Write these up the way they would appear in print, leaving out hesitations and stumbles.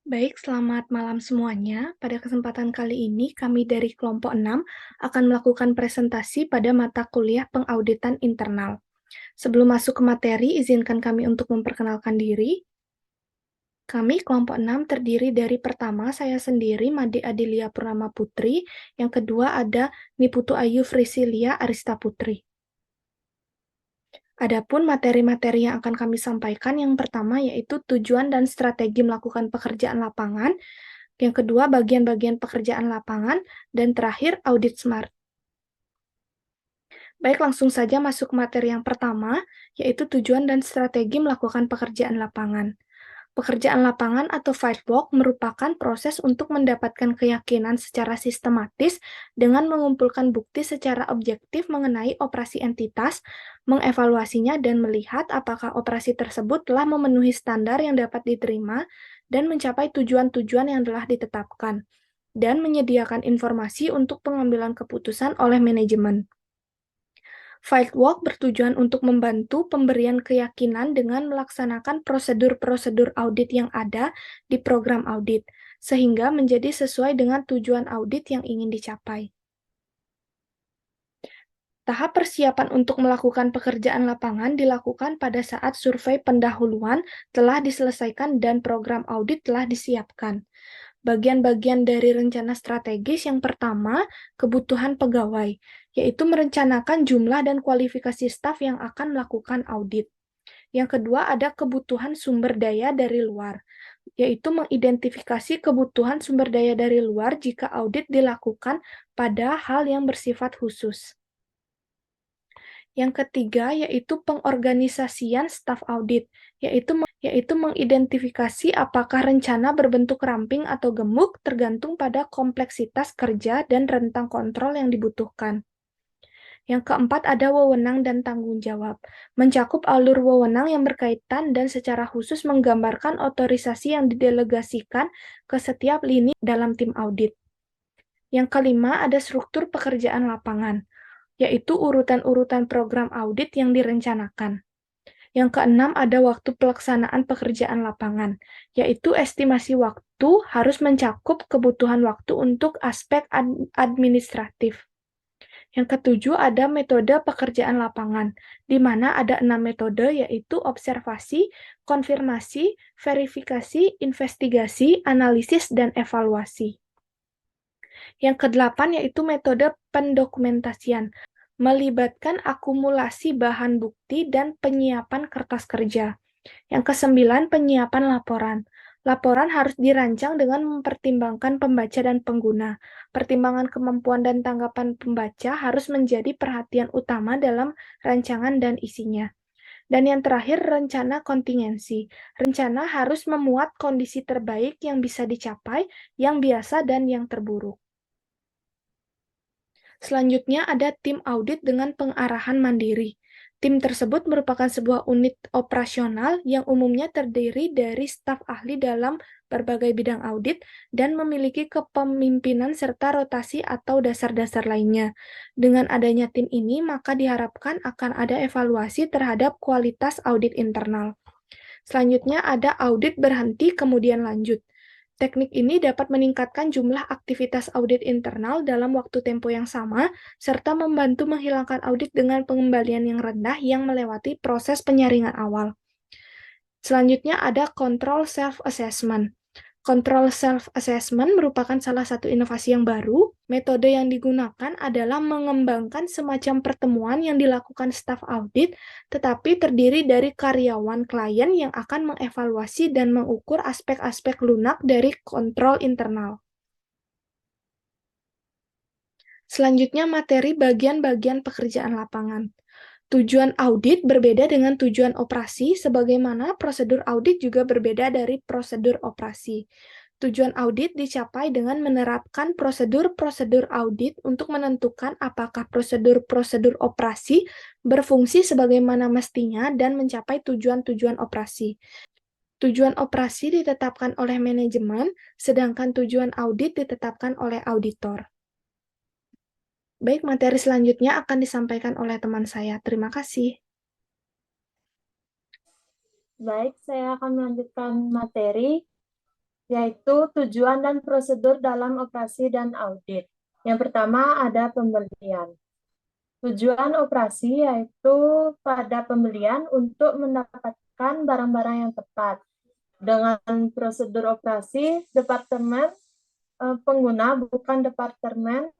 Baik, selamat malam semuanya. Pada kesempatan kali ini, kami dari kelompok 6 akan melakukan presentasi pada mata kuliah pengauditan internal. Sebelum masuk ke materi, izinkan kami untuk memperkenalkan diri. Kami kelompok 6 terdiri dari pertama, saya sendiri, Made Adilia Purnama Putri. Yang kedua ada Niputu Ayu Frisilia Arista Putri. Adapun materi-materi yang akan kami sampaikan, yang pertama yaitu tujuan dan strategi melakukan pekerjaan lapangan, yang kedua bagian-bagian pekerjaan lapangan, dan terakhir audit SMART. Baik, langsung saja masuk ke materi yang pertama, yaitu tujuan dan strategi melakukan pekerjaan lapangan. Pekerjaan lapangan atau field work merupakan proses untuk mendapatkan keyakinan secara sistematis dengan mengumpulkan bukti secara objektif mengenai operasi entitas, mengevaluasinya, dan melihat apakah operasi tersebut telah memenuhi standar yang dapat diterima dan mencapai tujuan-tujuan yang telah ditetapkan, dan menyediakan informasi untuk pengambilan keputusan oleh manajemen. Fieldwork bertujuan untuk membantu pemberian keyakinan dengan melaksanakan prosedur-prosedur audit yang ada di program audit, sehingga menjadi sesuai dengan tujuan audit yang ingin dicapai. Tahap persiapan untuk melakukan pekerjaan lapangan dilakukan pada saat survei pendahuluan telah diselesaikan dan program audit telah disiapkan. Bagian-bagian dari rencana strategis yang pertama, kebutuhan pegawai, yaitu merencanakan jumlah dan kualifikasi staf yang akan melakukan audit. Yang kedua, ada kebutuhan sumber daya dari luar, yaitu mengidentifikasi kebutuhan sumber daya dari luar jika audit dilakukan pada hal yang bersifat khusus. Yang ketiga, yaitu pengorganisasian staf audit, yaitu mengidentifikasi apakah rencana berbentuk ramping atau gemuk tergantung pada kompleksitas kerja dan rentang kontrol yang dibutuhkan. Yang keempat, ada wewenang dan tanggung jawab, mencakup alur wewenang yang berkaitan dan secara khusus menggambarkan otorisasi yang didelegasikan ke setiap lini dalam tim audit. Yang kelima, ada struktur pekerjaan lapangan, yaitu urutan-urutan program audit yang direncanakan. Yang keenam, ada waktu pelaksanaan pekerjaan lapangan, yaitu estimasi waktu harus mencakup kebutuhan waktu untuk aspek administratif. Yang ketujuh, ada metode pekerjaan lapangan, di mana ada 6 metode, yaitu observasi, konfirmasi, verifikasi, investigasi, analisis, dan evaluasi. Yang kedelapan, yaitu metode pendokumentasian, melibatkan akumulasi bahan bukti dan penyiapan kertas kerja. Yang kesembilan, penyiapan laporan. Laporan harus dirancang dengan mempertimbangkan pembaca dan pengguna. Pertimbangan kemampuan dan tanggapan pembaca harus menjadi perhatian utama dalam rancangan dan isinya. Dan yang terakhir, rencana kontingensi. Rencana harus memuat kondisi terbaik yang bisa dicapai, yang biasa, dan yang terburuk. Selanjutnya ada tim audit dengan pengarahan mandiri. Tim tersebut merupakan sebuah unit operasional yang umumnya terdiri dari staf ahli dalam berbagai bidang audit dan memiliki kepemimpinan serta rotasi atau dasar-dasar lainnya. Dengan adanya tim ini, maka diharapkan akan ada evaluasi terhadap kualitas audit internal. Selanjutnya ada audit berhenti kemudian lanjut. Teknik ini dapat meningkatkan jumlah aktivitas audit internal dalam waktu tempo yang sama, serta membantu menghilangkan audit dengan pengembalian yang rendah yang melewati proses penyaringan awal. Selanjutnya ada control self-assessment. Control self-assessment merupakan salah satu inovasi yang baru. Metode yang digunakan adalah mengembangkan semacam pertemuan yang dilakukan staf audit, tetapi terdiri dari karyawan klien yang akan mengevaluasi dan mengukur aspek-aspek lunak dari kontrol internal. Selanjutnya, materi bagian-bagian pekerjaan lapangan. Tujuan audit berbeda dengan tujuan operasi, sebagaimana prosedur audit juga berbeda dari prosedur operasi. Tujuan audit dicapai dengan menerapkan prosedur-prosedur audit untuk menentukan apakah prosedur-prosedur operasi berfungsi sebagaimana mestinya dan mencapai tujuan-tujuan operasi. Tujuan operasi ditetapkan oleh manajemen, sedangkan tujuan audit ditetapkan oleh auditor. Baik, materi selanjutnya akan disampaikan oleh teman saya. Terima kasih. Baik, saya akan melanjutkan materi. yaitu tujuan dan prosedur dalam operasi dan audit. Yang pertama ada pembelian. Tujuan operasi yaitu pada pembelian untuk mendapatkan barang-barang yang tepat. Dengan prosedur operasi, departemen pengguna bukan departemen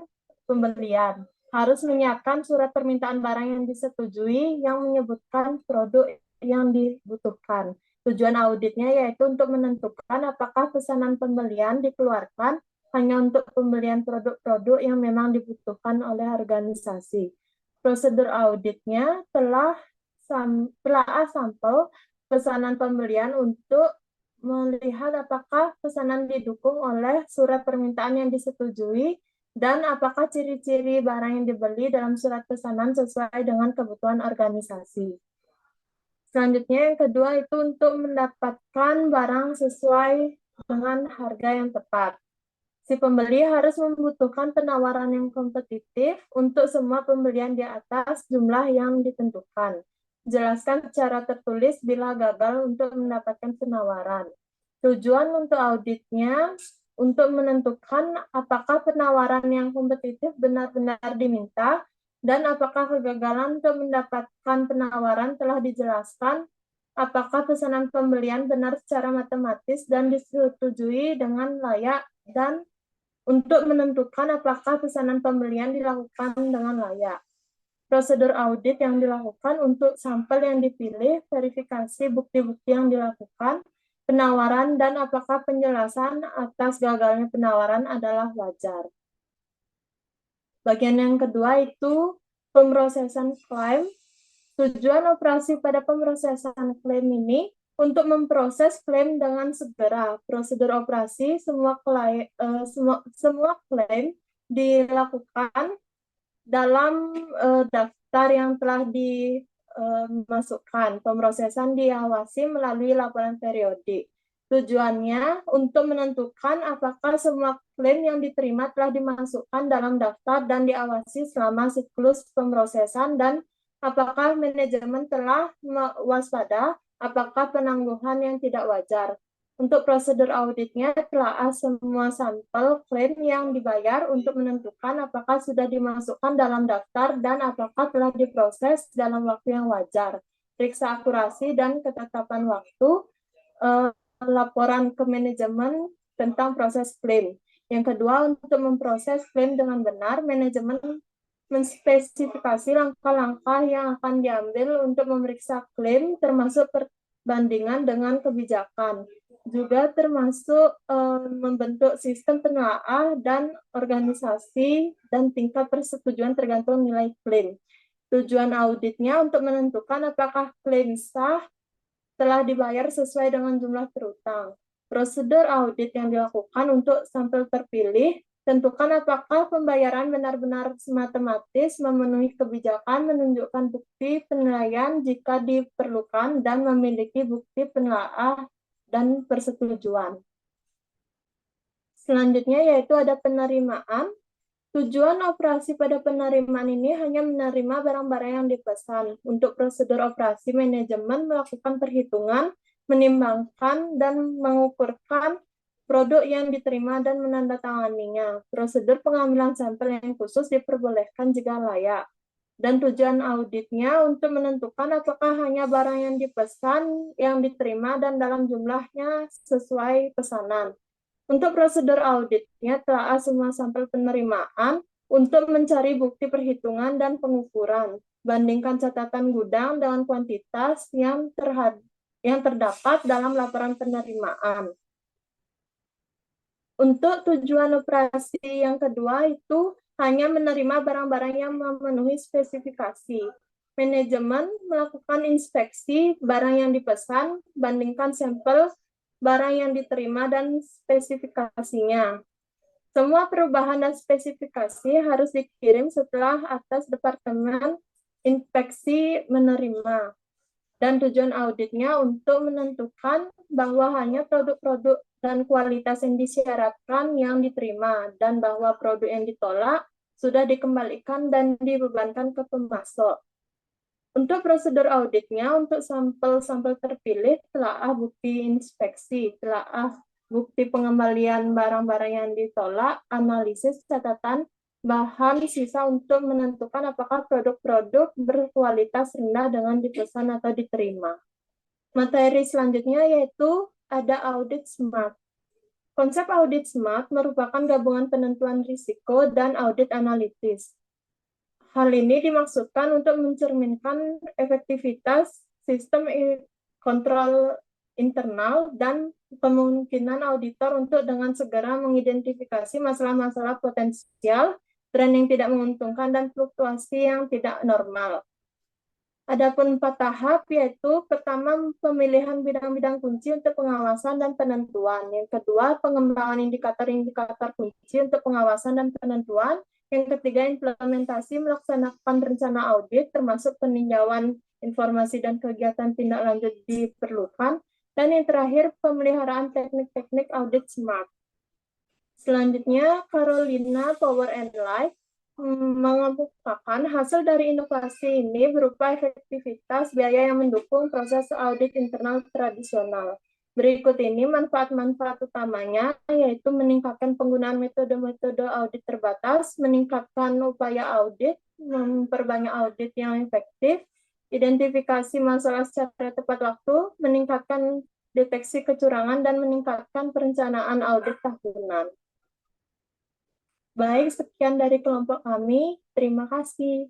pembelian harus menyiapkan surat permintaan barang yang disetujui yang menyebutkan produk yang dibutuhkan. Tujuan auditnya yaitu untuk menentukan apakah pesanan pembelian dikeluarkan hanya untuk pembelian produk-produk yang memang dibutuhkan oleh organisasi. Prosedur auditnya telah sampel pesanan pembelian untuk melihat apakah pesanan didukung oleh surat permintaan yang disetujui dan apakah ciri-ciri barang yang dibeli dalam surat pesanan sesuai dengan kebutuhan organisasi. Selanjutnya yang kedua itu untuk mendapatkan barang sesuai dengan harga yang tepat. Si pembeli harus membutuhkan penawaran yang kompetitif untuk semua pembelian di atas jumlah yang ditentukan. Jelaskan secara tertulis bila gagal untuk mendapatkan penawaran. Tujuan untuk auditnya untuk menentukan apakah penawaran yang kompetitif benar-benar diminta dan apakah kegagalan untuk mendapatkan penawaran telah dijelaskan, apakah pesanan pembelian benar secara matematis dan disetujui dengan layak, dan untuk menentukan apakah pesanan pembelian dilakukan dengan layak. Prosedur audit yang dilakukan untuk sampel yang dipilih, verifikasi bukti-bukti yang dilakukan, penawaran, dan apakah penjelasan atas gagalnya penawaran adalah wajar. Bagian yang kedua itu pemrosesan klaim. Tujuan operasi pada pemrosesan klaim ini untuk memproses klaim dengan segera. Prosedur operasi semua klaim dilakukan dalam daftar yang telah dimasukkan. Pemrosesan diawasi melalui laporan periodik. Tujuannya untuk menentukan apakah semua klaim yang diterima telah dimasukkan dalam daftar dan diawasi selama siklus pemrosesan, dan apakah manajemen telah waspada apakah penangguhan yang tidak wajar. Untuk prosedur auditnya, telah semua sampel klaim yang dibayar untuk menentukan apakah sudah dimasukkan dalam daftar dan apakah telah diproses dalam waktu yang wajar. Periksa akurasi dan ketetapan waktu, laporan ke manajemen tentang proses klaim. Yang kedua, untuk memproses klaim dengan benar, manajemen menspesifikasi langkah-langkah yang akan diambil untuk memeriksa klaim, termasuk perbandingan dengan kebijakan. Juga termasuk membentuk sistem penelaah dan organisasi dan tingkat persetujuan tergantung nilai klaim. Tujuan auditnya untuk menentukan apakah klaim sah telah dibayar sesuai dengan jumlah terutang. Prosedur audit yang dilakukan untuk sampel terpilih, tentukan apakah pembayaran benar-benar matematis, memenuhi kebijakan, menunjukkan bukti penilaian jika diperlukan, dan memiliki bukti penelaah dan persetujuan. Selanjutnya yaitu ada penerimaan. Tujuan operasi pada penerimaan ini hanya menerima barang-barang yang dipesan. Untuk prosedur operasi, manajemen melakukan perhitungan, menimbangkan, dan mengukurkan produk yang diterima dan menandatanganinya. Prosedur pengambilan sampel yang khusus diperbolehkan jika layak. Dan tujuan auditnya untuk menentukan apakah hanya barang yang dipesan yang diterima dan dalam jumlahnya sesuai pesanan. Untuk prosedur auditnya telah semua sampel penerimaan untuk mencari bukti perhitungan dan pengukuran. Bandingkan catatan gudang dengan kuantitas yang terdapat dalam laporan penerimaan. Untuk tujuan operasi yang kedua itu hanya menerima barang-barang yang memenuhi spesifikasi. Manajemen melakukan inspeksi barang yang dipesan, bandingkan sampel barang yang diterima dan spesifikasinya. Semua perubahan dan spesifikasi harus dikirim setelah atas departemen inspeksi menerima. Dan tujuan auditnya untuk menentukan bahwa hanya produk-produk dan kualitas yang disyaratkan yang diterima, dan bahwa produk yang ditolak sudah dikembalikan dan dibebankan ke pemasok. Untuk prosedur auditnya, untuk sampel-sampel terpilih, telaah bukti inspeksi, telaah bukti pengembalian barang-barang yang ditolak, analisis catatan bahan sisa untuk menentukan apakah produk-produk berkualitas rendah dengan dipesan atau diterima. Materi selanjutnya yaitu ada audit SMART. Konsep audit SMART merupakan gabungan penentuan risiko dan audit analitis. Hal ini dimaksudkan untuk mencerminkan efektivitas sistem kontrol internal dan kemungkinan auditor untuk dengan segera mengidentifikasi masalah-masalah potensial, tren yang tidak menguntungkan, dan fluktuasi yang tidak normal. Adapun 4 tahap, yaitu pertama, pemilihan bidang-bidang kunci untuk pengawasan dan penentuan. Yang kedua, pengembangan indikator-indikator kunci untuk pengawasan dan penentuan. Yang ketiga, implementasi melaksanakan rencana audit, termasuk peninjauan informasi dan kegiatan tindak lanjut diperlukan. Dan yang terakhir, pemeliharaan teknik-teknik audit SMART. Selanjutnya, Carolina Power and Light mengemukakan hasil dari inovasi ini berupa efektivitas biaya yang mendukung proses audit internal tradisional. Berikut ini manfaat-manfaat utamanya, yaitu meningkatkan penggunaan metode-metode audit terbatas, meningkatkan upaya audit, memperbanyak audit yang efektif, identifikasi masalah secara tepat waktu, meningkatkan deteksi kecurangan, dan meningkatkan perencanaan audit tahunan. Baik, sekian dari kelompok kami. Terima kasih.